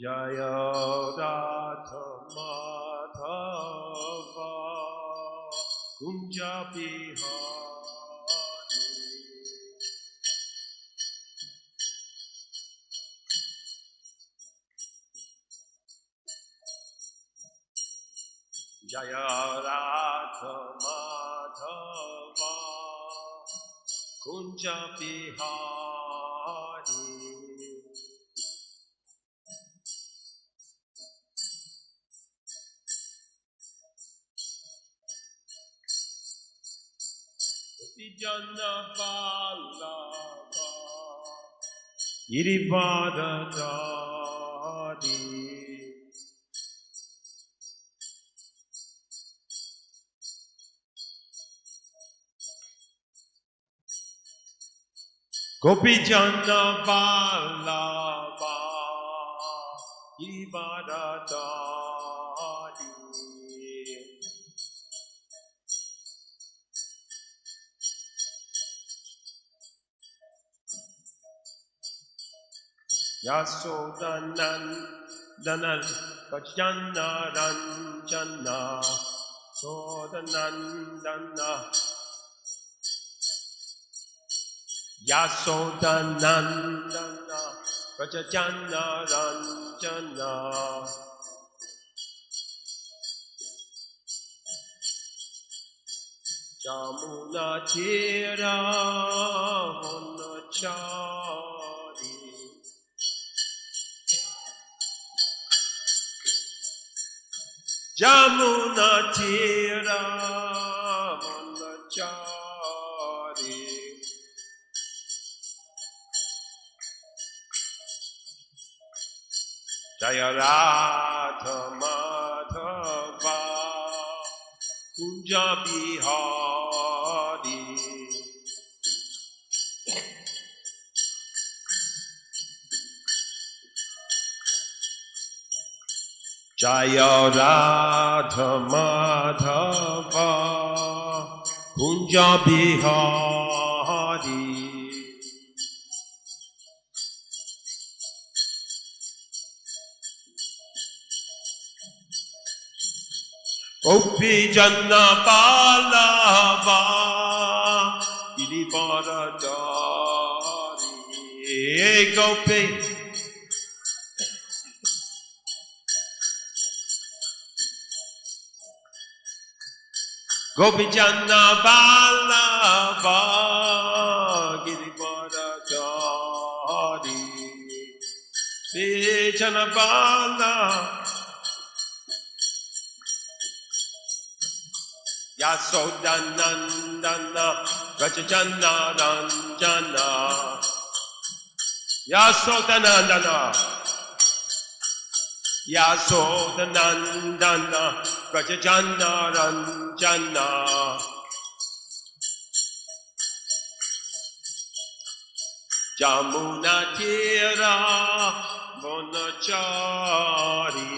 Jaya Radha Madhava Kunja Bihari Jaya Radha Madhava Kunja Bihari Jana Vallabha Girivadadari Gopi Jana Vallabha Girivadadari Yasodanandana Vajjana Ranjana Sodanandana Yasodanandana Vajjana Ranjana Jamuna Tira Honachari Jamuna Tira Honachari Jaya Radha Madhava Kunja Bihari Jaya Radha Madhava Kunja Bihari Gopi Jana Vallabha Girivadadari Gopi Gopi Jana Vallabha Girivadadari Jana Vallabha Yasodanandana Vajjana Ranjana Yasodanandana Yasodanandana Vajjana Ranjana Jamuna Tira Honachari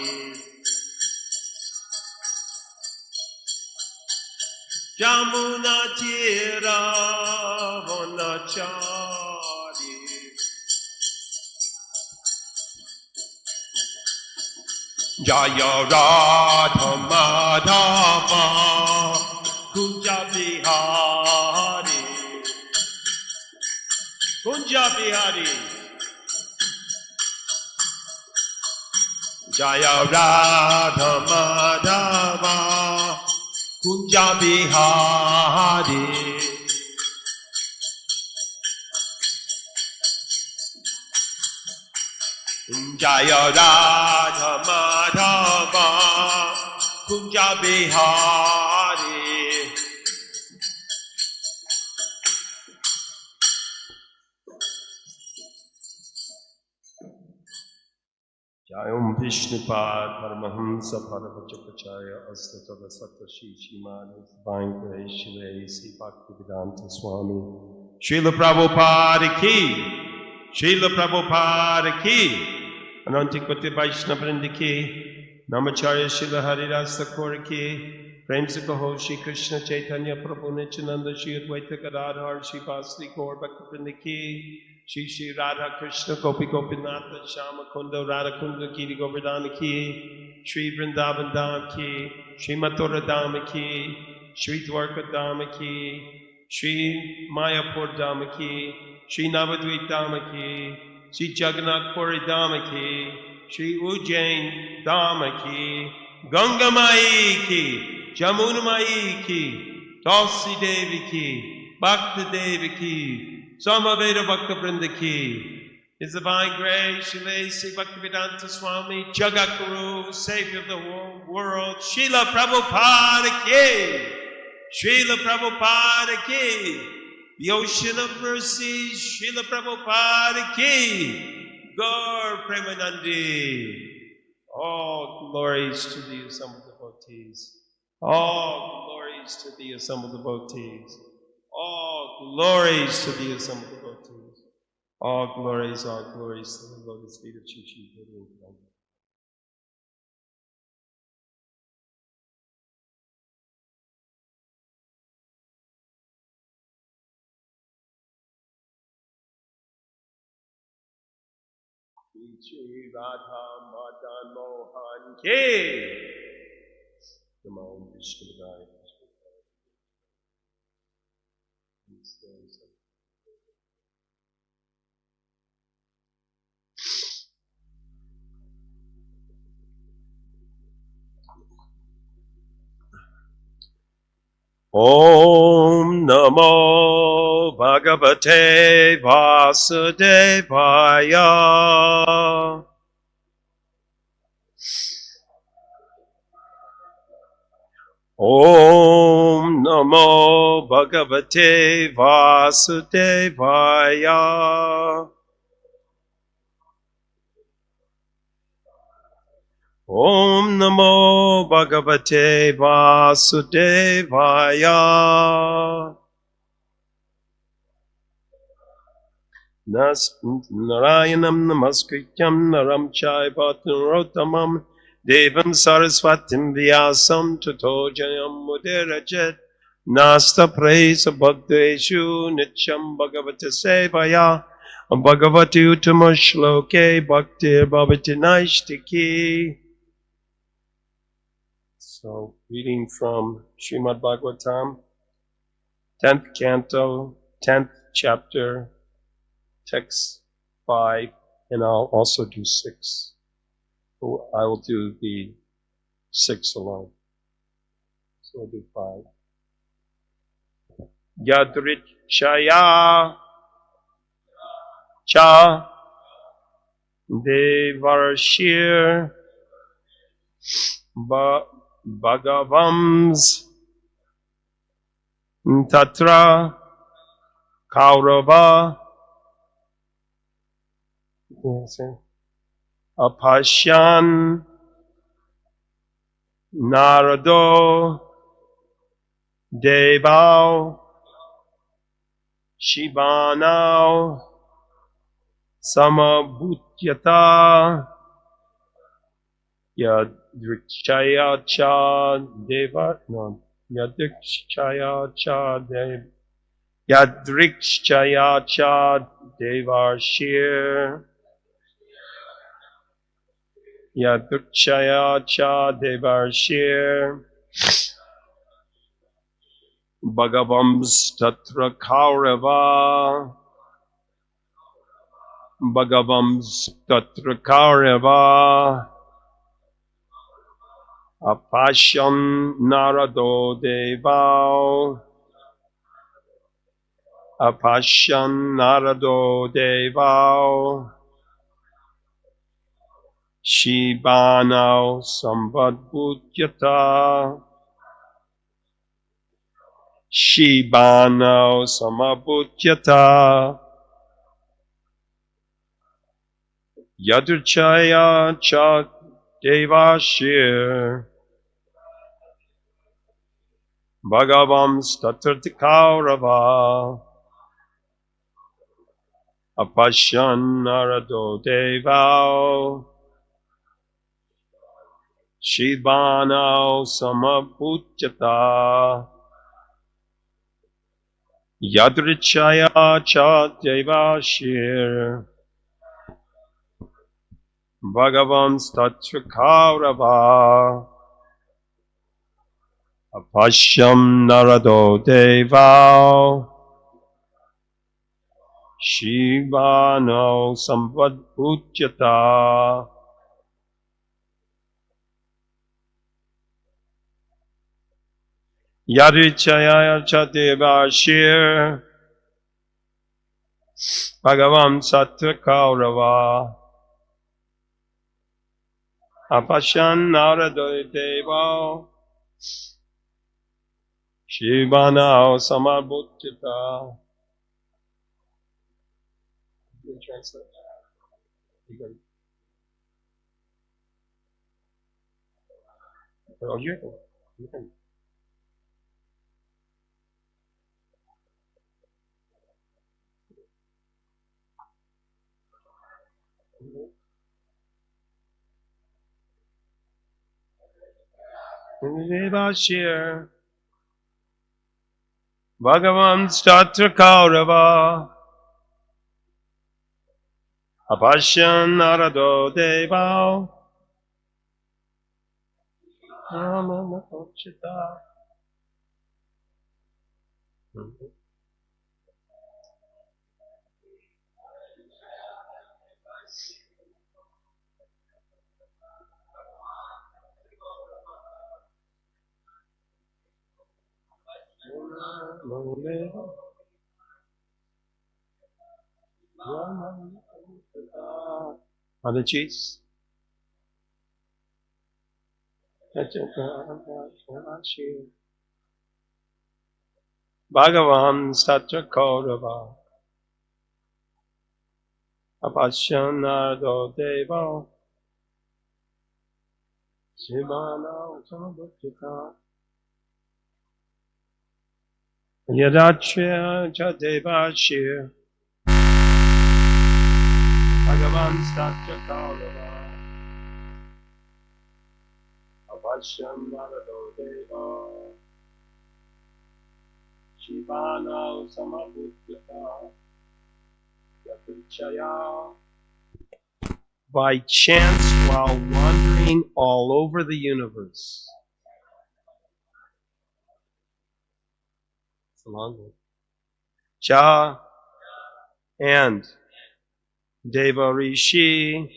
Jamuna Tira Honachari Jaya Radha Madhava Kunja Bihari Kunja Bihari Jaya Radha Madhava Kunja Bihari Jaya Radha Madhava Kunja Bihari Jayam Vishnupad Paramahamsa Parvachakacharya Astatava Sattvashi Shimad Bhankare Shivai Sri Bhakti Vedanta Swami Srila Prabhupada Ki Srila Prabhupada Ki Anantikoti Vaishnava Vrinda Ki Namacharya Srila Harirasa Thakur Ki Prem se kaho Shri Krishna Chaitanya Prabhu Nityananda Shri Advaita Gadadhar Shri Vasli Gaur Bhaktivinoda Ki Shri Shri Radha Krishna Gopi Gopinatha Shama Kunda Radha Kunda Kiri Govardhana Ki Shri Vrindavan Dham Ki Shri Mathura Dham Ki Shri Dwarka Dham Ki Shri Mayapur Dham Ki Shri Navadvip Dham Ki Shri Jagannath Puri Dham Ki Shri Ujjain Dham Ki Ganga Mai Ki Jamuna Mai Ki Tulsi Devi Ki Bhakti Devi Ki Samaveda Bhakta Vrinda Ki His Divine Grace Srila Sri Bhaktivedanta Swami Jagadguru Savior of the whole world Srila Prabhupada Ki Srila Prabhupada Ki the Ocean of Mercy Srila Prabhupada Ki Gaur Premanandi. All glories to the assembled devotees. All glories to the assembled devotees. All glories to the assembled devotees. All glories to the lotus feet of Chichi Guru. Shri Radha Madan Mohan Ki. Namo Vishnu Padaya. Om Namo Bhagavate Vasudevaya. Om Namo Bhagavate Vasudevaya. Om Namo Bhagavate Vasudevaya. Narayanam Namaskrityam Naram Chaiva Narotamam Devam Saraswatim Vyasam Tato Jayam Mudirajit Nasta Praisa Bhakdeshu Nityam Bhagavata Sevaya Bhagavati Uttama Shloke Bhakti Bhavati Naishtiki. So, reading from Srimad Bhagavatam, 10th canto, 10th chapter, text 5, and I'll also do 6. I will do the 6 alone. So I'll do 5. Yadrichaya cha devarshir bhagavams tatra kaurava apashyan narado devau shibanau samabhutyata yadrikshaya cha deva no yadrikshaya cha dev yadrikshaya cha devarshir yadrikshaya cha devarshir bhagavams tatra kaurava bhagavams tatra kaurava apashyan narado devau apashyan narado devau shibanau sambhadbhutyata shibanau samabhutyata yadrchaya cha devashir bhagavams tatrtikaurava apashyan narado devau Shivano samapujjata yadrichaya cha devashir Bhagavan statra kaurava apashyam narado devao Shivano samvadbhujyata Yadrichaya cha devashir Bhagavan Satra Kaurava Apashan Narada Deva Shivana Samabhutita. You translate. Oh, you can. Devashir Bhagavan Statra Kaurava Apasyan Narado Deva Amamakochita. Other cheese? Bhagavan Satra Kaurava Apasyan Narado Deva Shivana Samabhutita Yadachya Devashir Bhagavan Satra Kaurava Apasyan Narado Deva Shivana Samabhutita Yadachya. By chance while wandering all over the universe. It's a long one. Cha and Deva Rishi,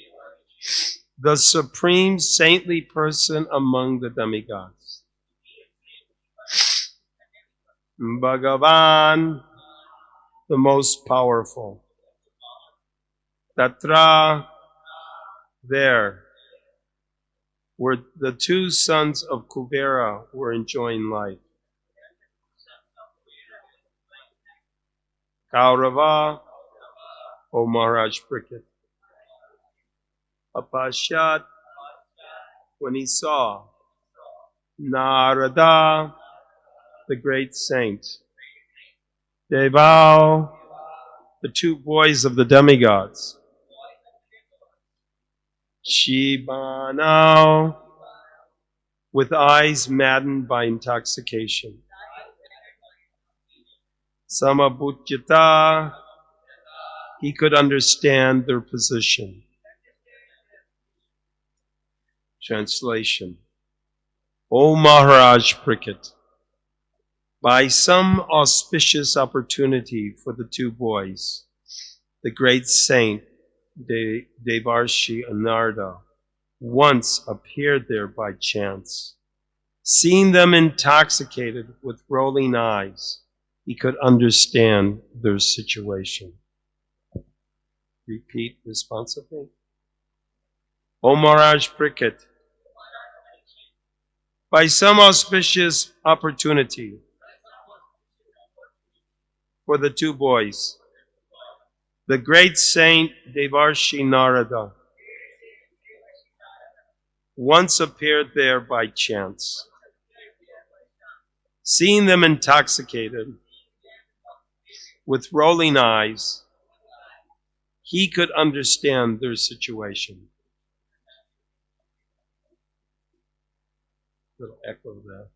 the supreme saintly person among the demigods. Bhagavan, the most powerful. Tatra, there, where the two sons of Kubera were enjoying life. Kaurava, O Maharaj Pricket. Apashat, when he saw Narada, the great saint. Devao, the two boys of the demigods. Shibano, with eyes maddened by intoxication. Samabhutita, he could understand their position. Translation. O Maharaj Pricket, by some auspicious opportunity for the two boys, the great saint Devarshi Anarda once appeared there by chance. Seeing them intoxicated with rolling eyes, he could understand their situation. Repeat responsibly. O Maharaj Pricket, by some auspicious opportunity for the two boys, the great saint Devarshi Narada once appeared there by chance. Seeing them intoxicated with rolling eyes, he could understand their situation. Little echo there.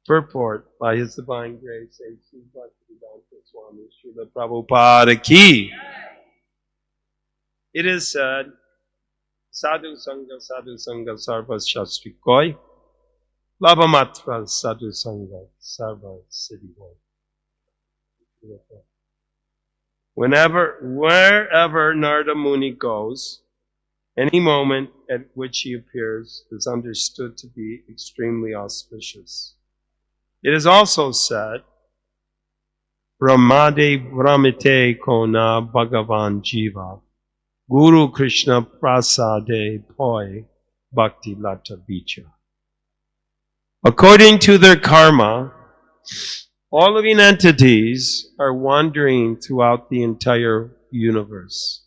Purport by His Divine Grace, A.C. Bhakti Swami Srila Prabhupada ki. It is said, Sadhu Sangha Sarva Shastri Koi, Labhamatra Sadhu Sangha Sarva Siddhi Koi. Wherever Narada Muni goes, any moment at which he appears is understood to be extremely auspicious. It is also said, Brahmade Brahmite Kona Bhagavan Jiva, Guru Krishna Prasade Poi Bhakti Lata Bicha. According to their karma, all living entities are wandering throughout the entire universe.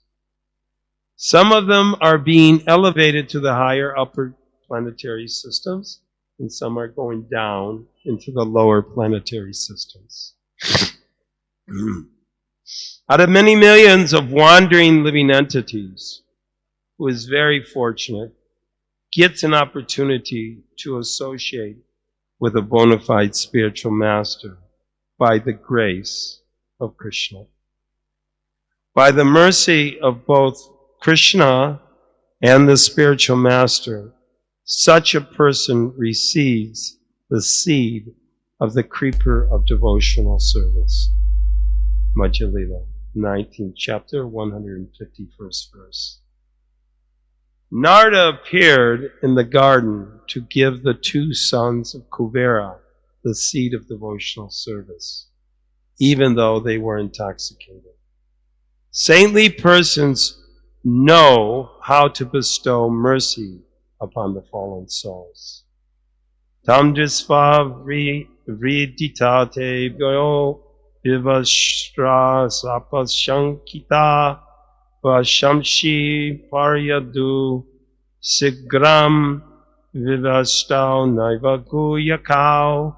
Some of them are being elevated to the higher upper planetary systems, and some are going down into the lower planetary systems. Out of many millions of wandering living entities, who is very fortunate, gets an opportunity to associate with a bona fide spiritual master by the grace of Krishna. By the mercy of both Krishna and the spiritual master, such a person receives the seed of the creeper of devotional service. Madhya Lila, 19th chapter, 151st verse. Narada appeared in the garden to give the two sons of Kuvera the seed of devotional service, even though they were intoxicated. Saintly persons know how to bestow mercy upon the fallen souls. Tam disva vriditate vyo vivashtra sapashankita vashamshi paryadu sigram vivastau naivaguyakau.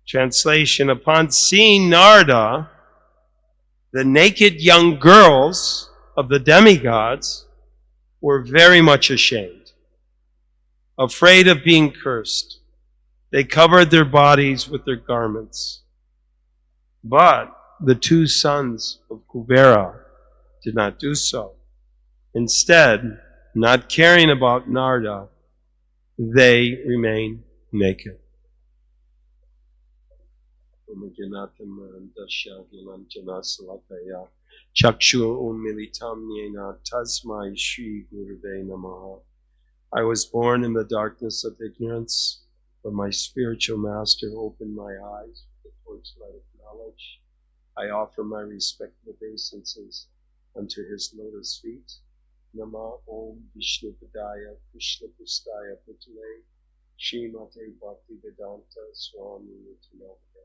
Translation: upon seeing Narada, the naked young girls of the demigods were very much ashamed, afraid of being cursed. They covered their bodies with their garments. But the two sons of Kuvera did not do so. Instead, not caring about Narada, they remained naked. Chakshu umilitam yena tasmai shri guruve namaha. I was born in the darkness of ignorance, but my spiritual master opened my eyes with the torchlight of knowledge. I offer my respectful obeisances unto his lotus feet. Nama Om Vishnu Padaya Krishna Pustaya Putale Srimate Bhakti Vedanta Swami Nityamaya.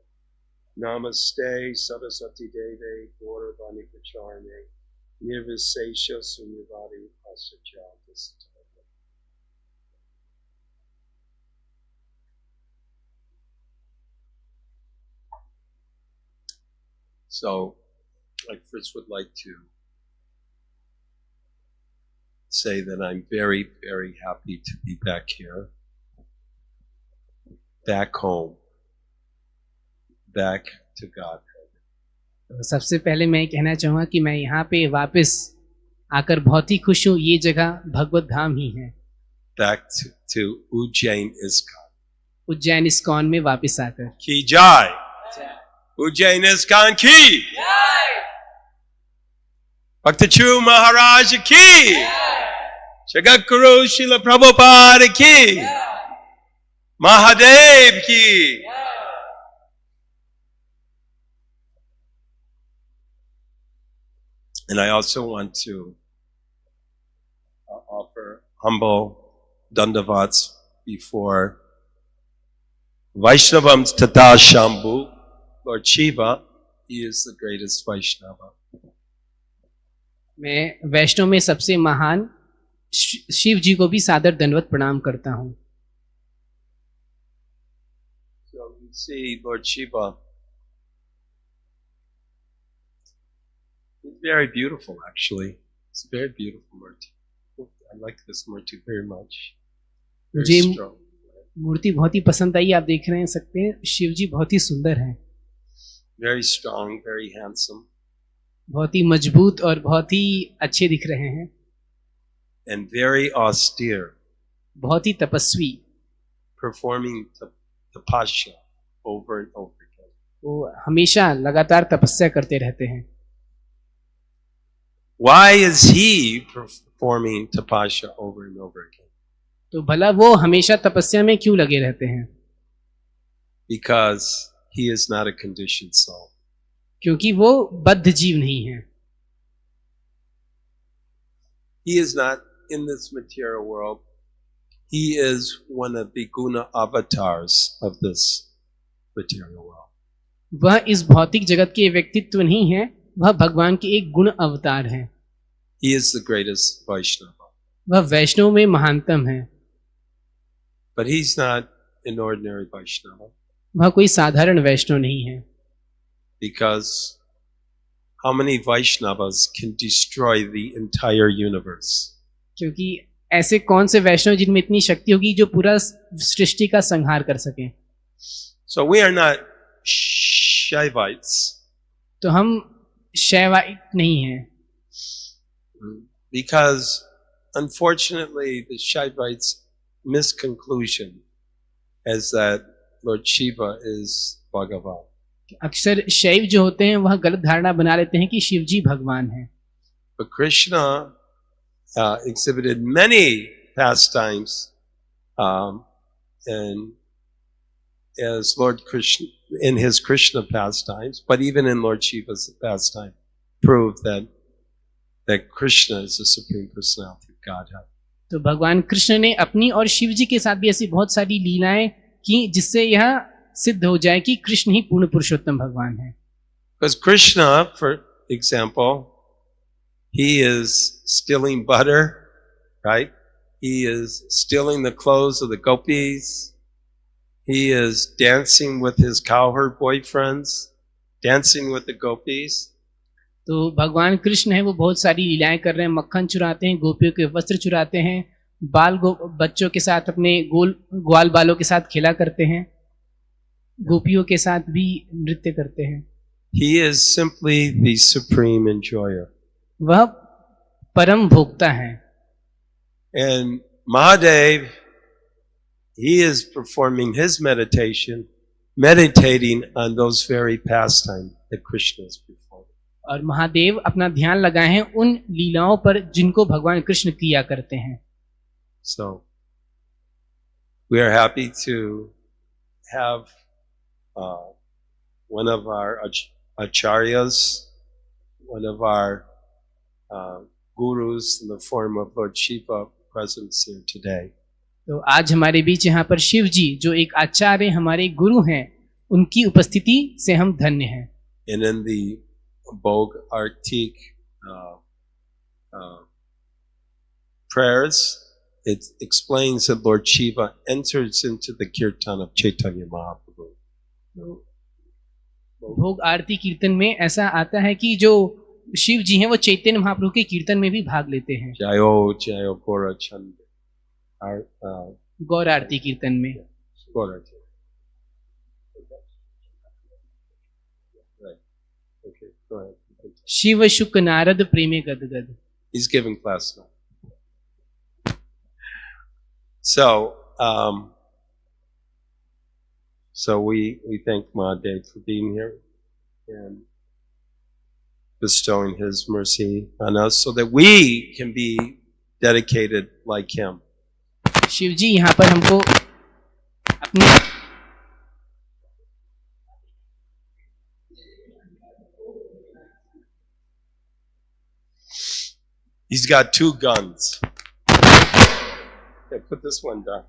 Namaste Saraswati Deve Gauravani Pacharne Nirvisesha Sunyavadi Pasachata. So, I first would like to say that I'm very, very happy to be back here, back home, back to God. सबसे पहले मैं कहना चाहूँगा कि मैं यहाँ पे वापस आकर बहुत ही खुश हूँ। ये जगह भगवत धाम ही है। Back to Ujjain ISKCON. Ujjain ISKCON में वापस आकर Ki Jai. Ujjain ISKCON Ki. Bhakti Charu Maharaja Ki. Jagat Guru Srila Prabhupada Ki. Mahadev Ki. And I also want to offer humble dandavats before Vaishnavam Tata Shambhu, Lord Shiva. He is the greatest Vaishnava. मैं वैष्णव में सबसे महान शिव जी को भी सादर दंडवत प्रणाम करता हूँ। So you see, Lord Shiva, he's very beautiful actually. It's a very beautiful murti. I like this murti very much. मुझे strong. मूर्ति बहुत ही पसंद आई। आप देख रहे हैं सकते हैं शिव जी बहुत ही सुंदर हैं, Very strong, very handsome, बहुत ही मजबूत और बहुत ही अच्छे दिख रहे हैं, and very austere, बहुत ही तपस्वी। performing tapasya over and over again. वो हमेशा लगातार तपस्या करते रहते हैं। Why is he performing tapasya over and over again? तो भला वो हमेशा तपस्या में क्यों लगे रहते हैं? Because he is not a conditioned soul. क्योंकि वो बद्ध जीव नहीं है। He is not in this material world. He is one of the guna avatars of this material world. वह इस भौतिक जगत के व्यक्तित्व नहीं है, वह भगवान के एक गुण अवतार हैं। He is the greatest Vaishnava. वह वैष्णव में महानतम है। But he's not an ordinary Vaishnava. वह कोई साधारण वैष्णव नहीं है। Because how many Vaishnavas can destroy the entire universe? क्योंकि ऐसे कौन से वैष्णव जिनमें इतनी शक्ति होगी जो पूरा सृष्टि का संहार कर सके। So we are not Shaivites. तो हम शैवाइट नहीं हैं। Because unfortunately the Shaivites' misconclusion is that Lord Shiva is Bhagavan. अक्सर शैव जो होते हैं वह गलत धारणा बना लेते हैं कि शिव जी भगवान हैं। But Krishna exhibited many pastimes, and as Lord Krishna in his Krishna pastimes, but even in Lord Shiva's pastime, proved that Krishna is the Supreme Personality of Godhead. तो भगवान कृष्ण ने अपनी और शिव जी के साथ भी ऐसी बहुत सारी लीलाएं की जिससे यह सिद्ध हो जाए कि कृष्ण ही पूर्ण पुरुषोत्तम भगवान है। Because Krishna, for example, he is stealing butter, right? He is stealing the clothes of the gopis. He is dancing with his cowherd boyfriends, dancing with the gopis. तो भगवान कृष्ण है वो बहुत सारी लीलाएं कर रहे हैं, मक्खन चुराते हैं, गोपियों के वस्त्र चुराते हैं, बच्चों के साथ अपने ग्वाल बालों के साथ खेला करते हैं, गोपियों के साथ भी नृत्य करते हैं। He is simply the supreme enjoyer. वह परम भोक्ता है। And Mahadev, he is performing his meditation, meditating on those very pastimes that Krishna is performing. और महादेव अपना ध्यान लगाए हैं उन लीलाओं पर जिनको भगवान कृष्ण किया करते हैं। So we are happy to have one of our acharyas, one of our gurus in the form of Lord Shiva present here today. तो आज हमारे बीच यहाँ पर शिव जी जो एक आचार्य हमारे गुरु हैं, उनकी उपस्थिति से हम धन्य हैं। And in the Bog Artik prayers, it explains that Lord Shiva enters into the Kirtan of Chaitanya Mahaprabhu. भोग आरती कीर्तन में ऐसा आता है कि जो शिव जी हैं वो चैतन्य महाप्रभु के कीर्तन में भी भाग लेते हैं। Jayo Jayo Gora Chand. गौर आरती कीर्तन में। Gora Chand. Right. Okay, go ahead. Shiv शुक नारद प्रेमे गदगद। He's giving class now. So we thank Mahadev for being here and bestowing his mercy on us so that we can be dedicated like him. Shiv जी यहाँ पर हमको अपनी He's got 2 guns. Okay, put this one down.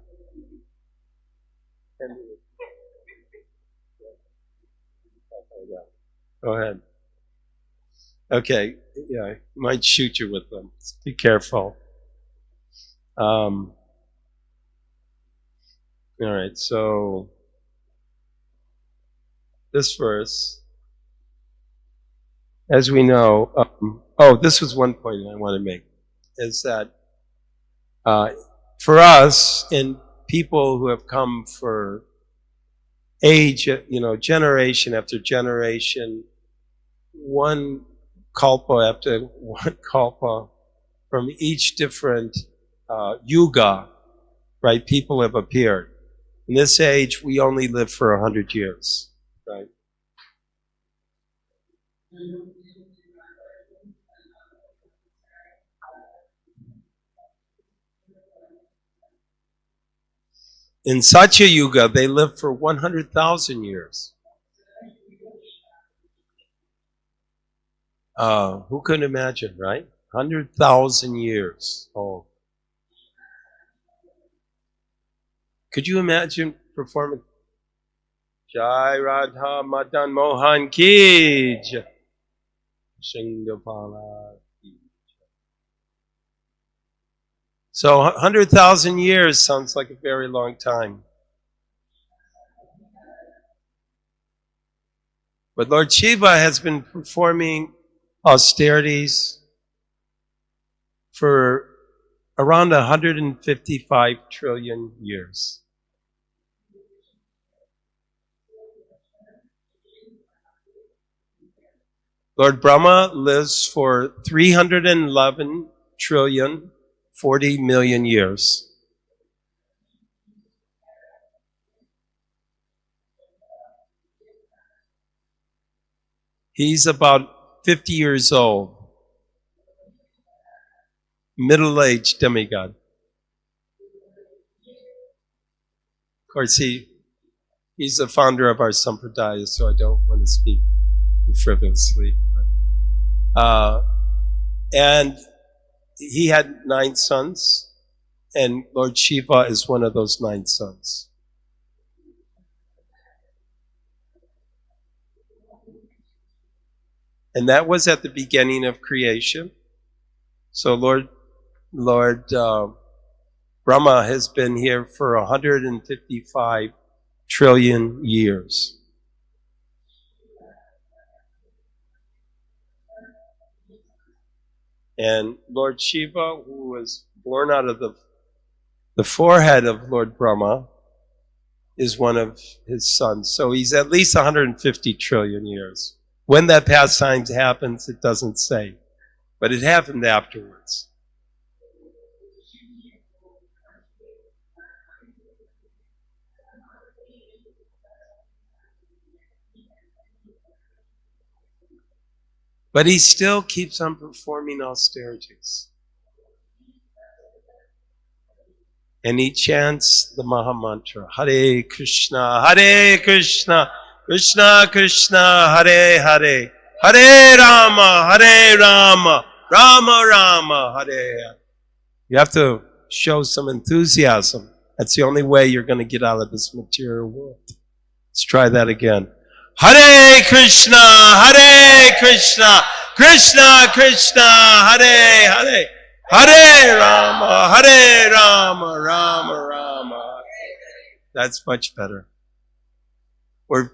Go ahead. Okay, yeah, he might shoot you with them. Be careful. All right, so this verse, as we know, this was one point I want to make, is that for us, and people who have come for age, generation after generation, one kalpa after one kalpa, from each different yuga, right? People have appeared. In this age, we only live for 100 years, right? In Satya Yuga, they live for 100,000 years. Who could imagine, right? 100,000 years old. Could you imagine performing Jai Radha Madan Mohan Ki Jai, Shingapala Ki Jai. So 100,000 years sounds like a very long time. But Lord Shiva has been performing austerities for around 155 trillion years. Lord Brahma lives for 311 trillion, 40 million years. He's about 50 years old. Middle-aged demigod. Of course, he's the founder of our sampradaya, so I don't want to speak frivolously. And he had 9 sons, and Lord Shiva is one of those 9 sons. And that was at the beginning of creation. So Lord Brahma has been here for 155 trillion years. And Lord Shiva, who was born out of the forehead of Lord Brahma, is one of his sons. So he's at least 150 trillion years. When that pastime happens, it doesn't say. But it happened afterwards. But he still keeps on performing austerities. And he chants the Maha Mantra, Hare Krishna, Krishna Krishna, Hare Hare, Hare Rama, Rama Rama, Hare Hare. You have to show some enthusiasm. That's the only way you're going to get out of this material world. Let's try that again. Hare Krishna, Krishna Krishna, Hare Hare, Hare Rama, Rama Rama. That's much better. Or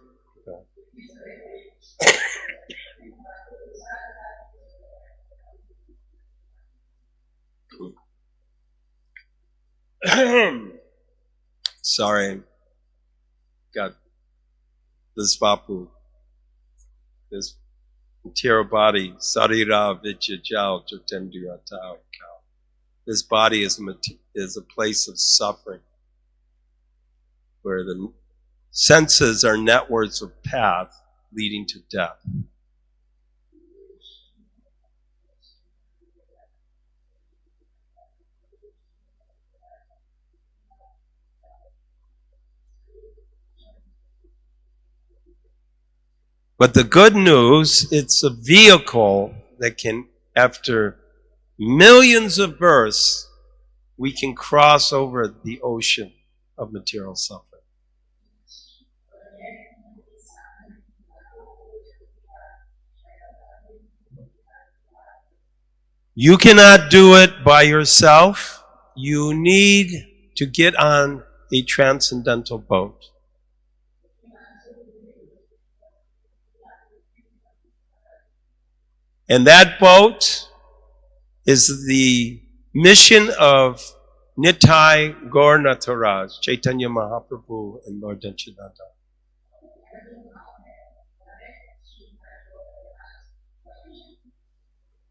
sorry, got this vapu, this material body, sarira vichajal jatenduyatao. This body is a place of suffering, where the senses are networks of path leading to death. But the good news, it's a vehicle that can, after millions of births, we can cross over the ocean of material suffering. You cannot do it by yourself. You need to get on a transcendental boat. And that boat is the mission of Nitai Gaur Nataraj, Chaitanya Mahaprabhu, and Lord Nityananda.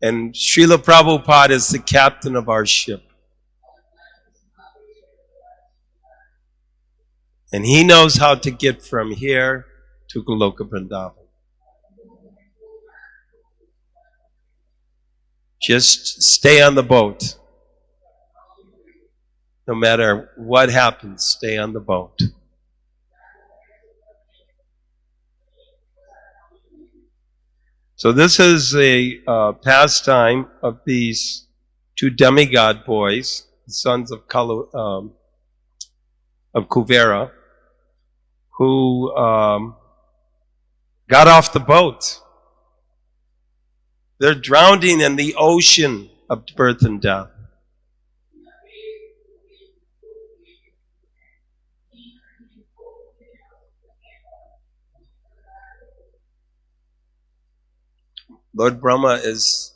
And Srila Prabhupada is the captain of our ship. And he knows how to get from here to Goloka Vrindavan. Just stay on the boat. No matter what happens, stay on the boat. So this is a pastime of these two demigod boys, the sons of Kuvera, who got off the boat. They're drowning in the ocean of birth and death. Lord Brahma is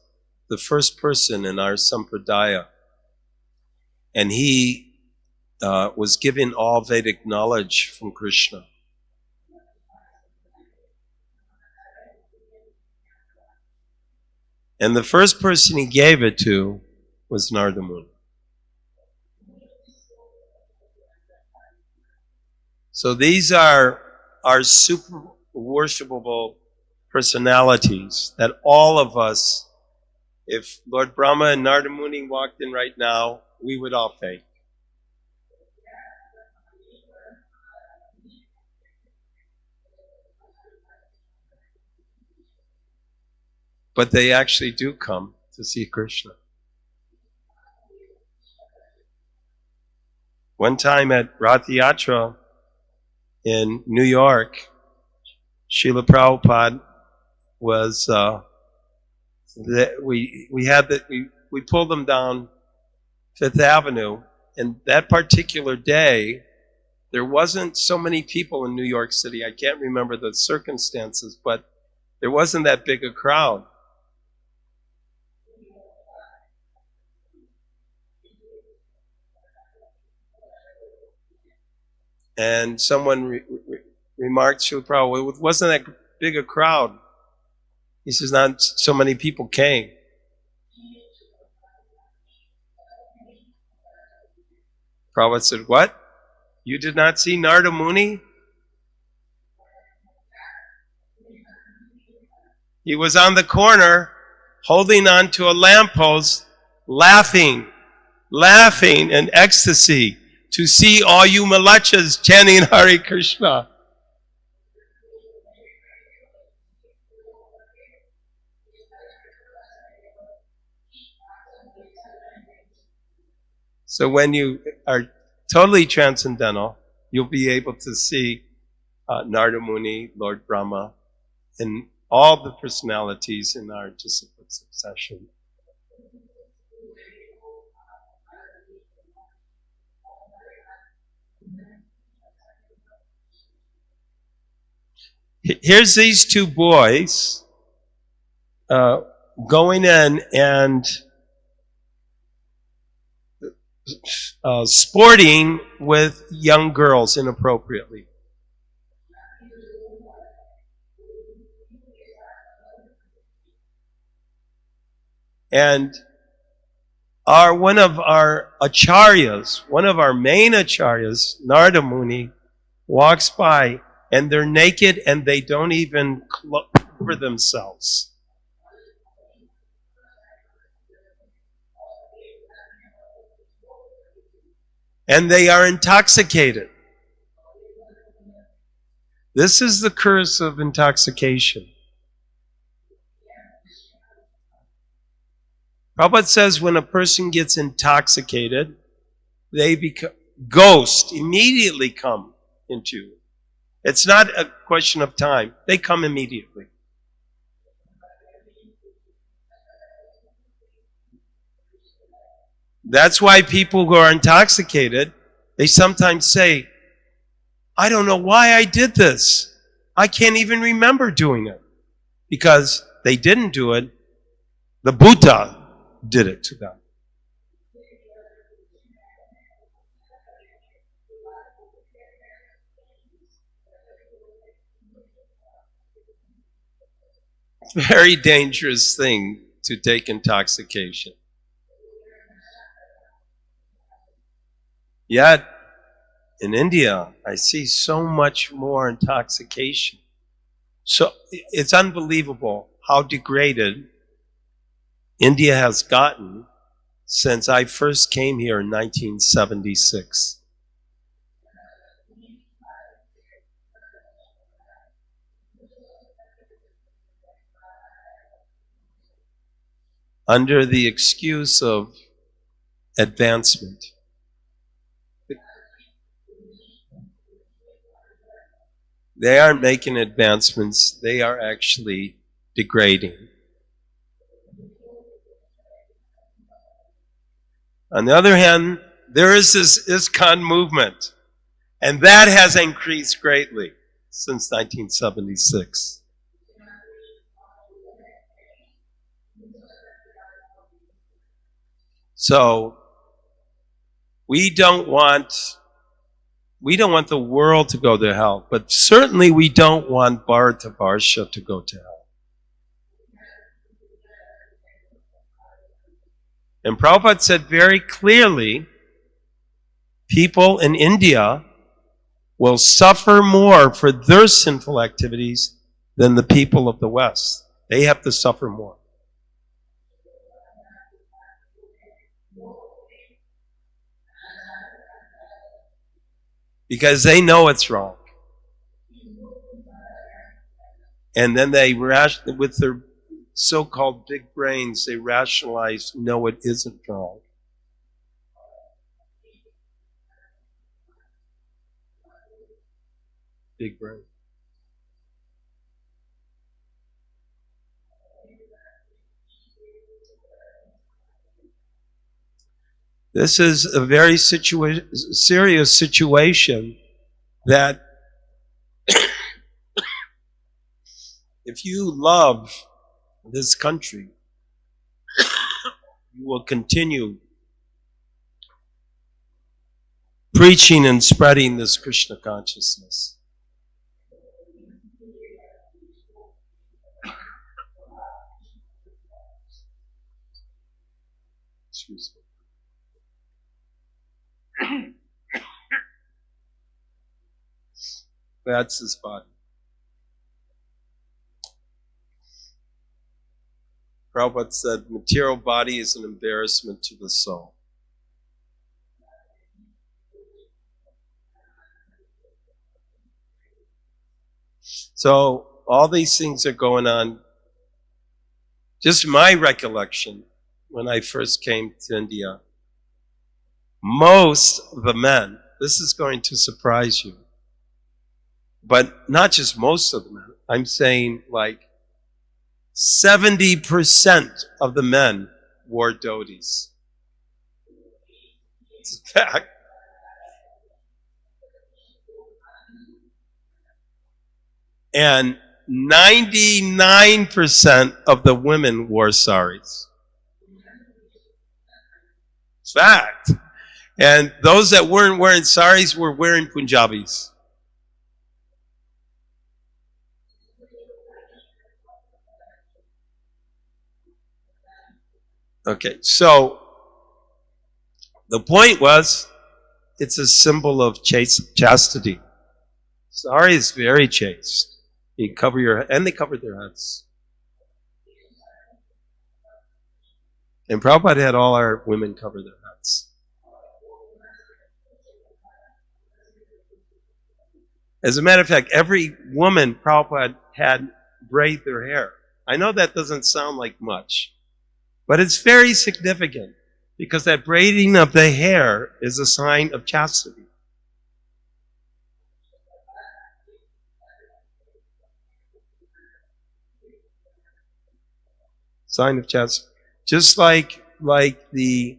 the first person in our sampradaya, and he was given all Vedic knowledge from Krishna. And the first person he gave it to was Narada Muni. So these are our super worshipable personalities that all of us, if Lord Brahma and Narada Muni walked in right now, we would all faint. But they actually do come to see Krishna. One time at Rath Yatra in New York, Srila Prabhupada was we pulled them down Fifth Avenue, and that particular day there wasn't so many people in New York City. I can't remember the circumstances, but there wasn't that big a crowd. And someone remarked, Srila Prabhupada, it wasn't that big a crowd. He says, not so many people came. Prabhupada said, what? You did not see Narada Muni? He was on the corner, holding on to a lamppost, laughing in ecstasy to see all you malachas chanting Hare Krishna. So when you are totally transcendental, you'll be able to see Narada Muni, Lord Brahma, and all the personalities in our discipline succession. Here's these two boys going in and sporting with young girls inappropriately. And one of our acharyas, one of our main acharyas, Narada Muni, walks by, and they're naked and they don't even cover themselves. And they are intoxicated. This is the curse of intoxication. Prabhupada says when a person gets intoxicated, they become ghosts immediately come into you. It's not a question of time. They come immediately. That's why people who are intoxicated, they sometimes say, I don't know why I did this. I can't even remember doing it. Because they didn't do it. The Buddha did it to them. Very dangerous thing to take intoxication. Yet, in India, I see so much more intoxication. So it's unbelievable how degraded India has gotten since I first came here in 1976. Under the excuse of advancement. They aren't making advancements, they are actually degrading. On the other hand, there is this ISKCON movement, and that has increased greatly since 1976. So, we don't want the world to go to hell, but certainly we don't want Bharata Varsha to go to hell. And Prabhupada said very clearly, people in India will suffer more for their sinful activities than the people of the West. They have to suffer more. Because they know it's wrong. And then they, with their so-called big brains, they rationalize, no, it isn't wrong. Big brain. This is a very serious situation that if you love this country, you will continue preaching and spreading this Krishna consciousness. Excuse me. That's his body. Prabhupada said, material body is an embarrassment to the soul. So, all these things are going on. Just my recollection, when I first came to India, most of the men, this is going to surprise you, but not just most of the men, I'm saying like 70% of the men wore dhotis. It's a fact. And 99% of the women wore saris. It's fact. And those that weren't wearing saris were wearing Punjabis. Okay, so the point was, it's a symbol of chastity. Sari is very chaste. You cover your head, and they covered their heads. And Prabhupada had all our women cover their heads. As a matter of fact, every woman Prabhupada had braid their hair. I know that doesn't sound like much, but it's very significant because that braiding of the hair is a sign of chastity. Sign of chastity. Just like the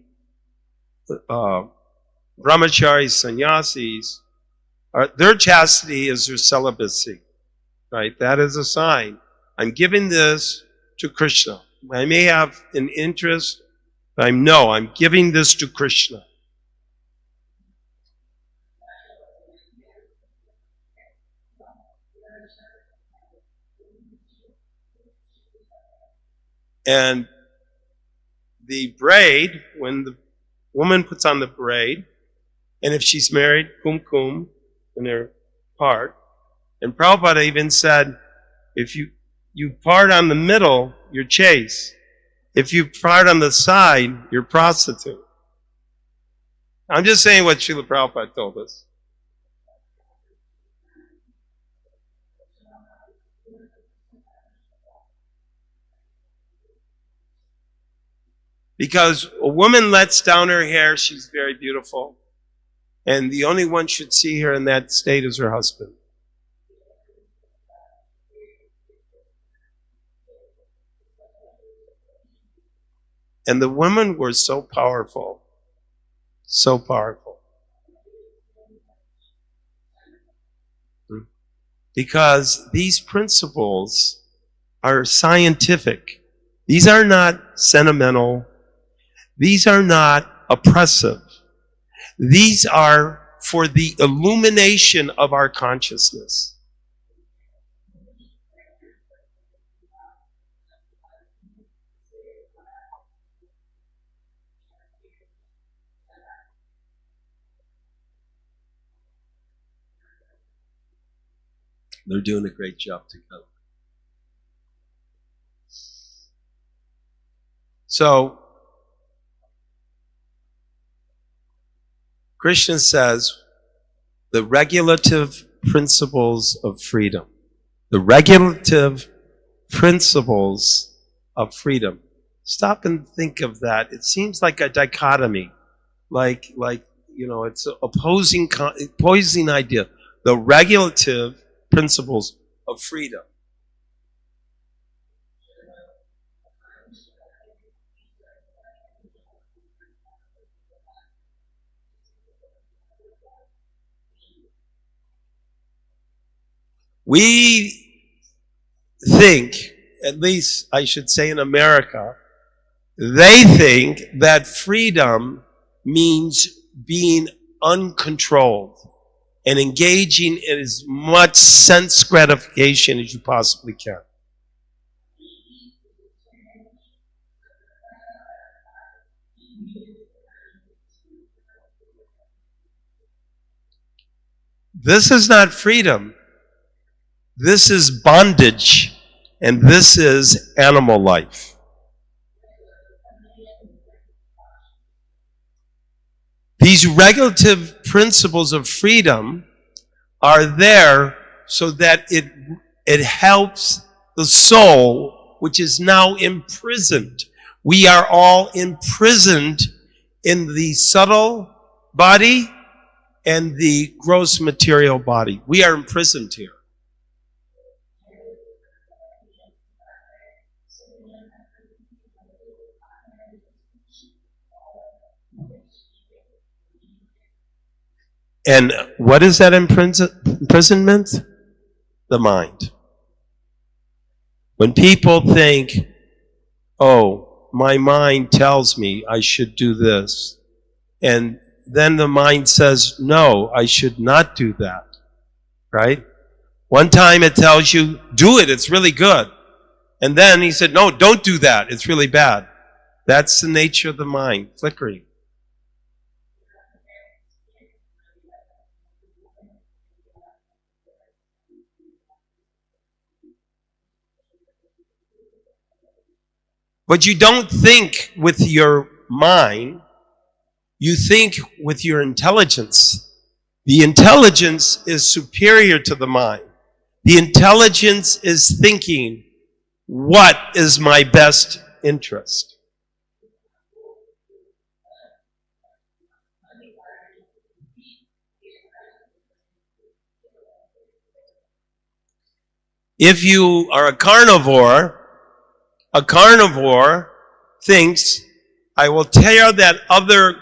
brahmachari sannyasis, their chastity is their celibacy, right? That is a sign. I'm giving this to Krishna. I may have an interest, but I'm giving this to Krishna. And the braid, when the woman puts on the braid, and if she's married, kumkum in her part. And Prabhupada even said, if you part on the middle, you're chaste. If you part on the side, you're prostitute. I'm just saying what Srila Prabhupada told us. Because a woman lets down her hair, she's very beautiful. And the only one should see her in that state is her husband. And the women were so powerful. So powerful. Because these principles are scientific. These are not sentimental. These are not oppressive. These are for the illumination of our consciousness. They're doing a great job together. So, Krishna says the regulative principles of freedom. The regulative principles of freedom. Stop and think of that. It seems like a dichotomy. Like it's an opposing idea. The regulative principles of freedom. We think, at least I should say in America, they think that freedom means being uncontrolled and engaging in as much sense gratification as you possibly can. This is not freedom. This is bondage, and this is animal life. These regulative principles of freedom are there so that it helps the soul, which is now imprisoned. We are all imprisoned in the subtle body and the gross material body. We are imprisoned here. And what is that imprisonment? The mind. When people think, oh, my mind tells me I should do this, and then the mind says, no, I should not do that, right? One time it tells you, do it, it's really good. And then he said, no, don't do that, it's really bad. That's the nature of the mind, flickering. But you don't think with your mind, you think with your intelligence. The intelligence is superior to the mind. The intelligence is thinking, what is my best interest? If you are a carnivore thinks, I will tear that other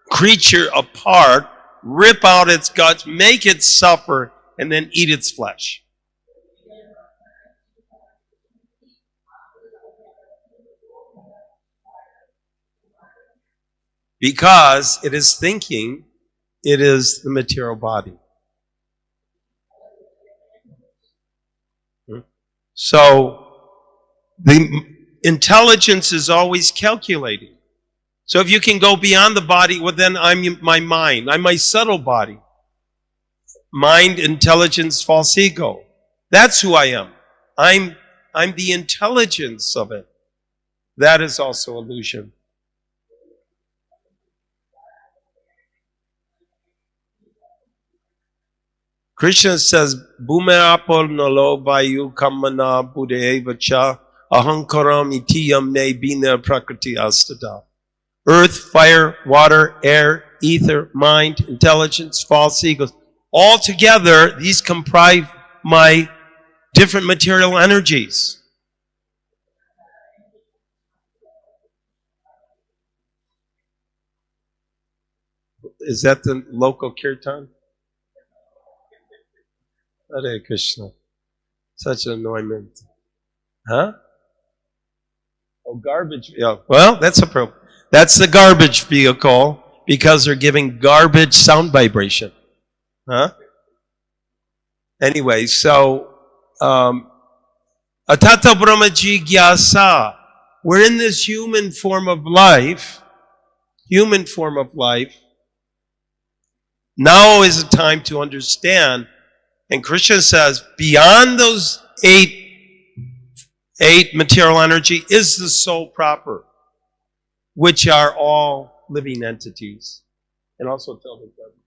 creature apart, rip out its guts, make it suffer, and then eat its flesh. Because it is thinking, it is the material body. So, intelligence is always calculating. So if you can go beyond the body, well then I'm my mind. I'm my subtle body. Mind, intelligence, false ego. That's who I am. I'm the intelligence of it. That is also illusion. Krishna says, Bhumapol nalo vayu kamana buddheva cha ahankaram itiyam ne bina prakriti astada. Earth, fire, water, air, ether, mind, intelligence, false egos. All together, these comprise my different material energies. Is that the local kirtan? Hare Krishna. Such an annoyment. Huh? Oh, garbage. Yeah. Well, that's a problem. That's the garbage vehicle because they're giving garbage sound vibration. Huh? Anyway, so Atata Brahma Jigyasa. We're in this human form of life. Human form of life. Now is the time to understand. And Krishna says, beyond those eight material energy is the soul proper, which are all living entities. And also tell the garbage.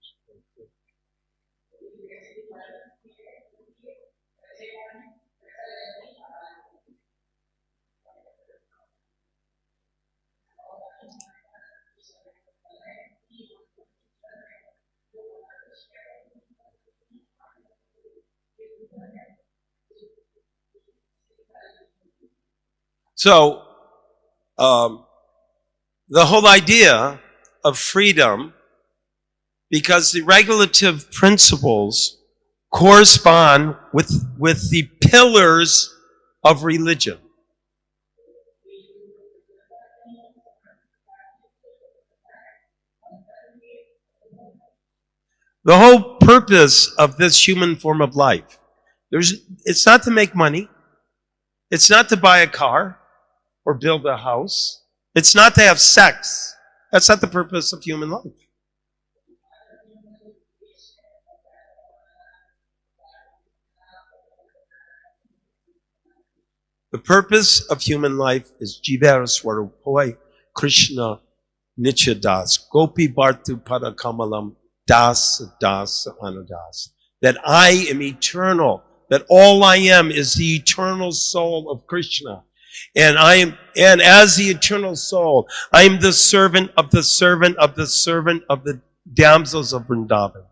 So, the whole idea of freedom, because the regulative principles correspond with the pillars of religion. The whole purpose of this human form of life, it's not to make money. It's not to buy a car or build a house. It's not to have sex. That's not the purpose of human life. The purpose of human life is Jivara Swarupoi Krishna Nichadas Gopi Bhartu Pada Kamalam Das Das Anadas. That I am eternal. That all I am is the eternal soul of Krishna. And as the eternal soul, I am the servant of the servant of the servant of the damsels of Vrindavan.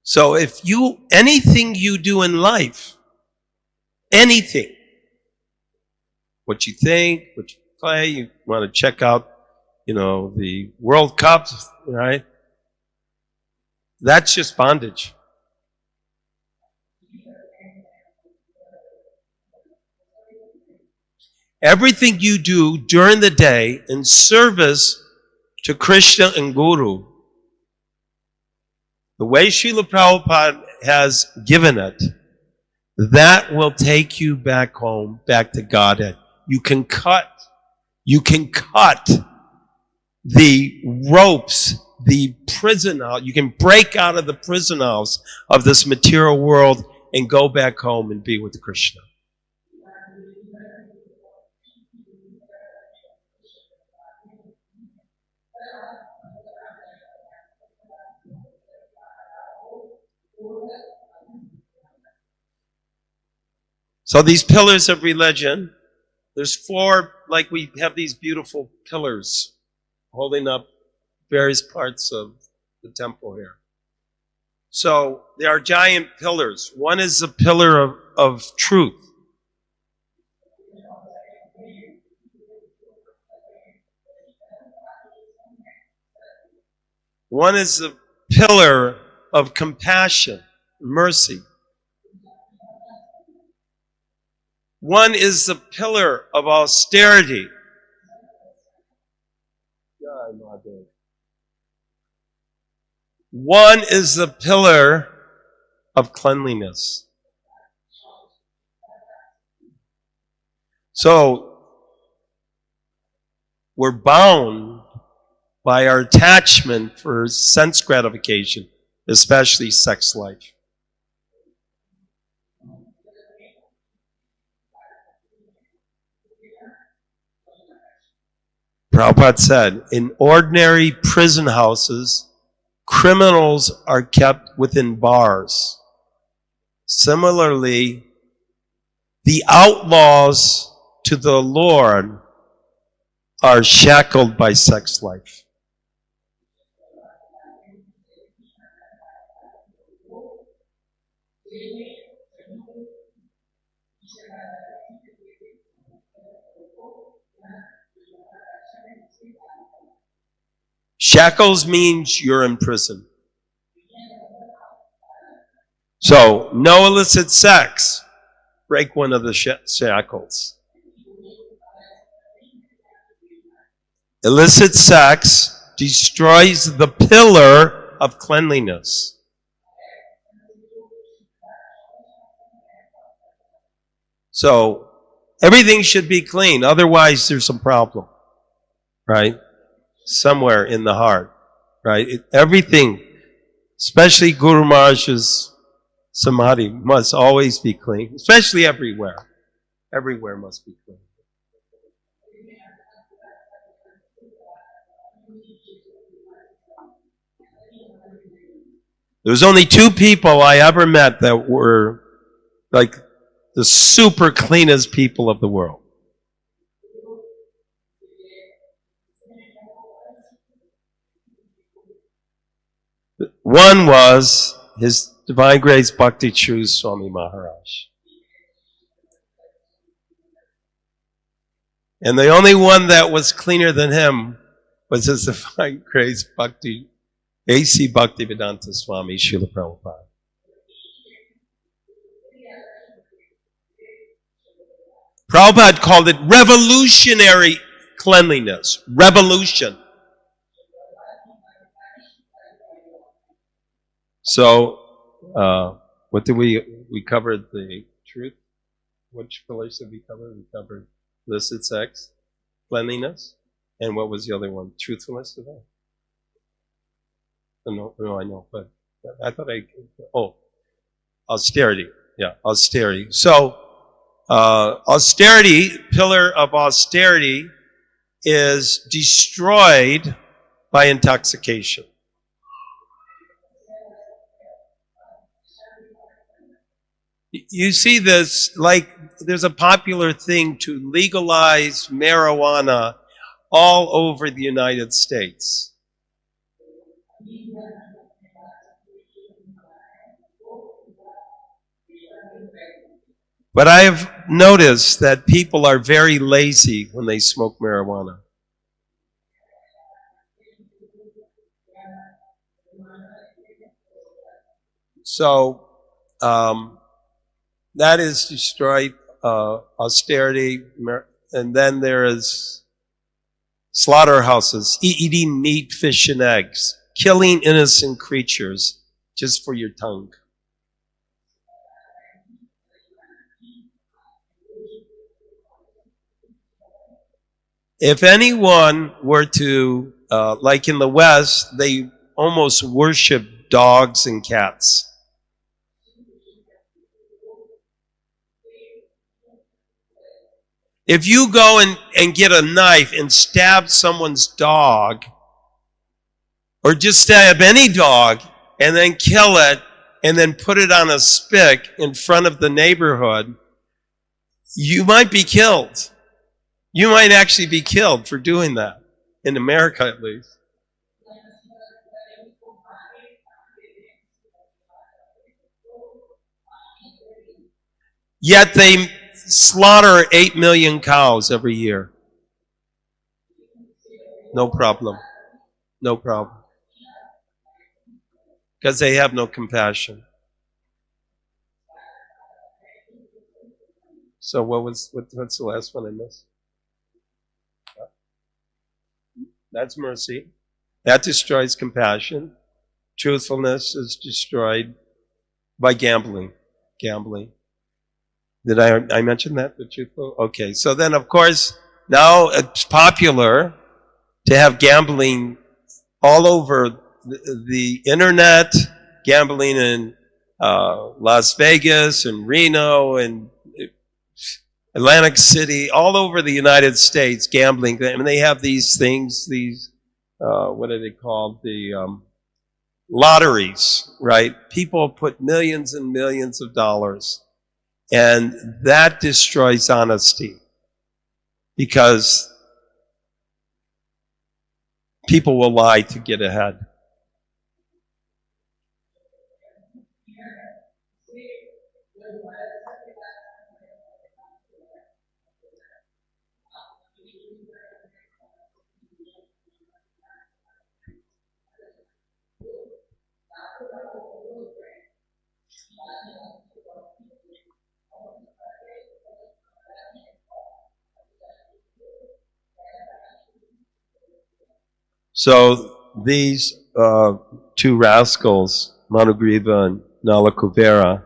So anything you do in life, anything, what you think, what you play, you want to check out, the World Cup, right? That's just bondage. Everything you do during the day in service to Krishna and Guru, the way Srila Prabhupada has given it, that will take you back home, back to Godhead. You can cut the ropes, the prison house. You can break out of the prison house of this material world and go back home and be with Krishna. So these pillars of religion, there's 4, like we have these beautiful pillars holding up various parts of the temple here. So there are giant pillars. One is the pillar of truth. One is the pillar of compassion, mercy. One is the pillar of austerity. One is the pillar of cleanliness. So, we're bound by our attachment for sense gratification, especially sex life. Prabhupada said, in ordinary prison houses, criminals are kept within bars. Similarly, the outlaws to the Lord are shackled by sex life. Shackles means you're in prison. So, no illicit sex. Break one of the shackles. Illicit sex destroys the pillar of cleanliness. So, everything should be clean. Otherwise, there's a problem. Right? Somewhere in the heart. Right? Everything, especially Guru Maharaj's Samadhi, must always be clean. Especially everywhere. Everywhere must be clean. There was only 2 people I ever met that were like the super cleanest people of the world. One was His Divine Grace Bhakti True Swami Maharaj. And the only one that was cleaner than him was His Divine Grace Bhakti A.C. Bhaktivedanta Swami Srila Prabhupada. Prabhupada called it revolutionary cleanliness. Revolution. So, what did we covered the truth? Which pillars did we cover? We covered illicit sex, cleanliness, and what was the other one? Truthfulness today? No, I know, but I thought austerity. Yeah, austerity. So, austerity, pillar of austerity, is destroyed by intoxication. You see this, like, there's a popular thing to legalize marijuana all over the United States. But I've noticed that people are very lazy when they smoke marijuana. So, that is destroyed, austerity, and then there is slaughterhouses, eating meat, fish, and eggs, killing innocent creatures just for your tongue. If anyone were to, like in the West, they almost worship dogs and cats. If you go and get a knife and stab someone's dog, or just stab any dog, and then kill it, and then put it on a spit in front of the neighborhood, you might be killed. You might actually be killed for doing that, in America at least. Yet they slaughter 8 million cows every year. No problem. No problem. Because they have no compassion. So what's the last one I missed? That's mercy. That destroys compassion. Truthfulness is destroyed by gambling. Gambling. Did I mention that? The truthful? Okay. So then, of course, now it's popular to have gambling all over the internet, gambling in Las Vegas and Reno and Atlantic City, all over the United States, gambling. I mean, they have these things, what are they called? The lotteries, right? People put millions and millions of dollars, and that destroys honesty because people will lie to get ahead. So these two rascals, Manugriva and Nalakuvera,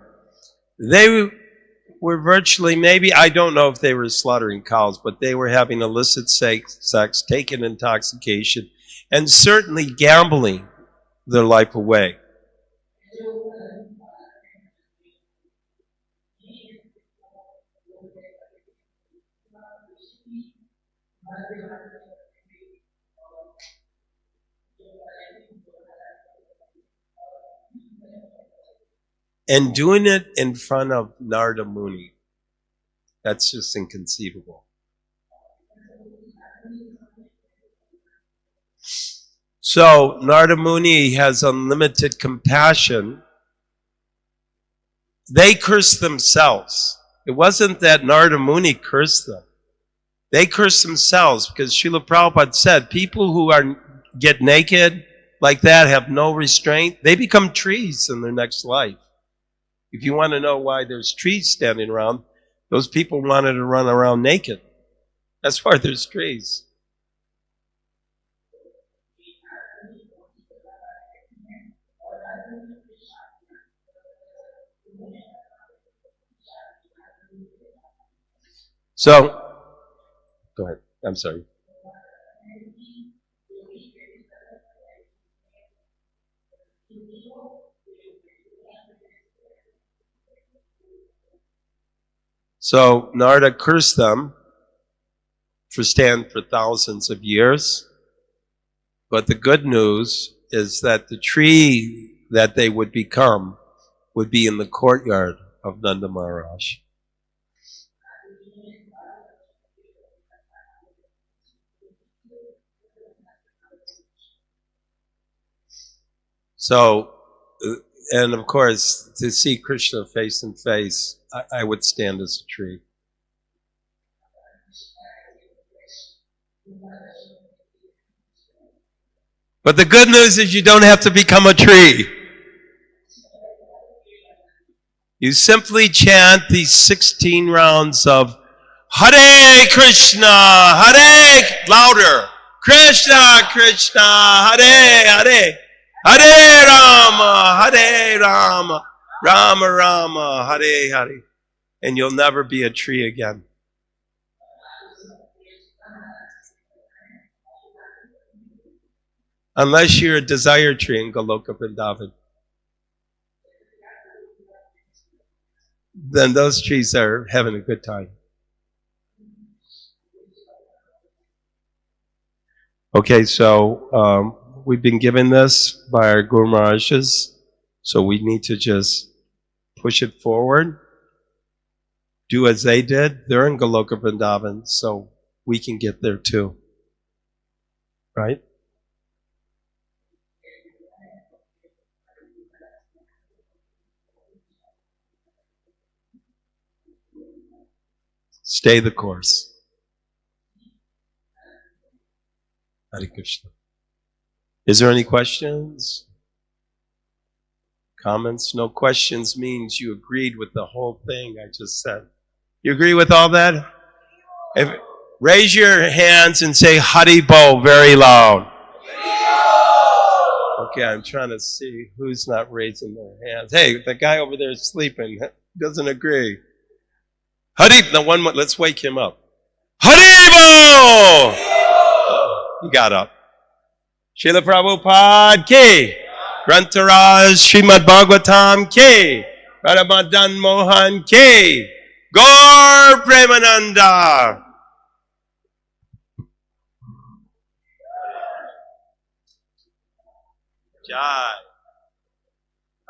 they were virtually, maybe, I don't know if they were slaughtering cows, but they were having illicit sex, taking intoxication, and certainly gambling their life away. And doing it in front of Narada Muni, that's just inconceivable. So Narada Muni has unlimited compassion. They cursed themselves. It wasn't that Narada Muni cursed them. They cursed themselves because Srila Prabhupada said people who get naked like that, have no restraint, they become trees in their next life. If you want to know why there's trees standing around, those people wanted to run around naked. That's why there's trees. So, go ahead. I'm sorry. So Narada cursed them for staying for thousands of years. But the good news is that the tree that they would become would be in the courtyard of Nanda Maharaj. So, and of course, to see Krishna face to face, I would stand as a tree. But the good news is you don't have to become a tree. You simply chant these 16 rounds of Hare Krishna, Hare, louder, Krishna, Krishna, Hare, Hare, Hare Rama, Hare Rama, Rama Rama, Hare Hare. And you'll never be a tree again. Unless you're a desire tree in Goloka Vrindavan. Then those trees are having a good time. Okay, so we've been given this by our Guru Maharajas, so we need to just push it forward. Do as they did. They're in Goloka Vrindavan, so we can get there too. Right? Stay the course. Hare Krishna. Is there any questions? Comments? No questions means you agreed with the whole thing I just said. You agree with all that? Raise your hands and say Hari Bo very loud. Okay, I'm trying to see who's not raising their hands. Hey, the guy over there is sleeping. Doesn't agree. Hari, the one, let's wake him up. Hari Bo! He got up. Srila Prabhupada ki. Grantaraj Srimad Bhagavatam ki. Radhamadan Mohan ki. Gaur Premananda. Jai.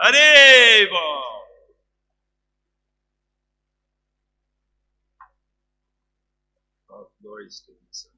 Hare Bo. Oh, glory to the Son.